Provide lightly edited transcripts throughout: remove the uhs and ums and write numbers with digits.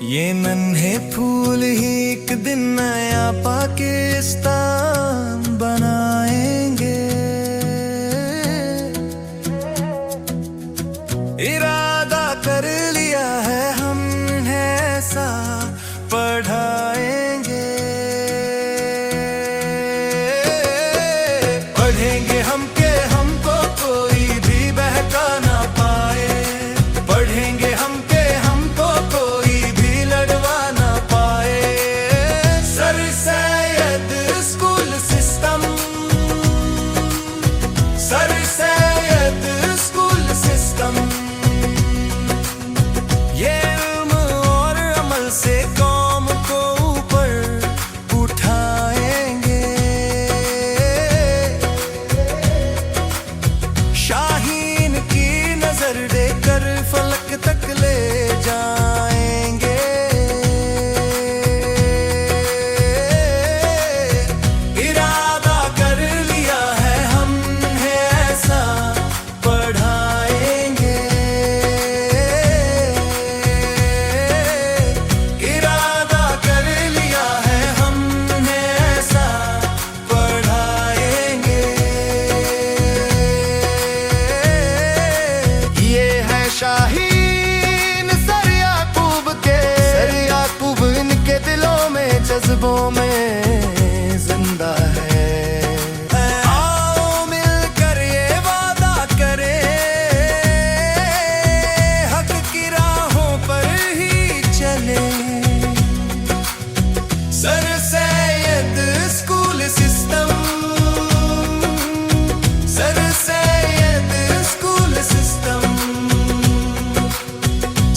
ये नन्हे फूल ही एक दिन नया पाकिस्तान बनाएंगे। इरादा कर लिया है हमने, ऐसा पढ़ाएंगे। पढ़ेंगे हम के हमको कोई भी बहका ना पाए। पढ़ेंगे हम के हमको कोई भी लड़वा ना पाए। Sir Syed school system, sir Syed school system, ये इल्म और अमल से कौम को ऊपर उठाएंगे। शाहीन की नजर देकर फलक तक ले जाएंगे। इरादा कर लिया है हमने, ऐसा पढ़ाएंगे। इरादा कर लिया है हमने, ऐसा पढ़ाएंगे। ये है शाहीन सर याकूब के, सर याकूब इनके दिलों में जज्बों में जिंदा है। आओ मिलकर ये वादा करें, हक की राहों पर ही चले। Sir Syed school system, sir Syed school system,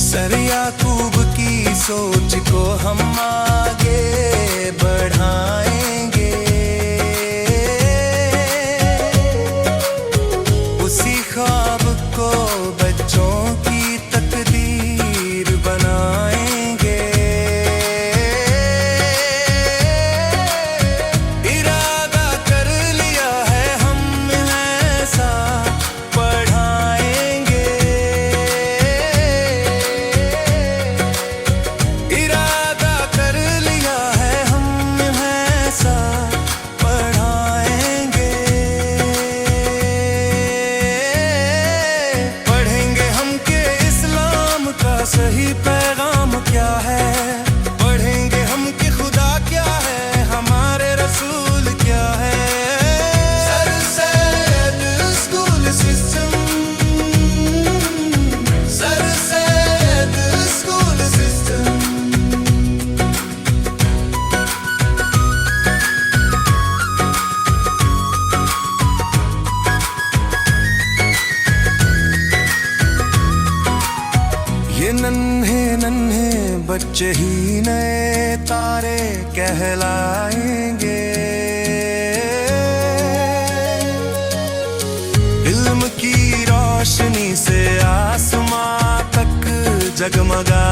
sir Yakub की सोच को हम आगे बढ़ाएंगे। उसी ख्वाब को बच्चों की तकदीर बनाएंगे। इरादा कर लिया है हमने, ऐसा पढ़ाएंगे। इरादा कर लिया है हमने, ऐसा पढ़ाएंगे। पढ़ेंगे हम के इस्लाम का सही पैगाम क्या है। पढ़ेंगे हम कि खुदा क्या है, हमारे रसूल क्या है। Sir Syed school system, sir Syed school system. ये नन्हे नन्हे बच्चे ही नए तारे कहलाएंगे। इल्म की रोशनी से आसमां तक जगमगा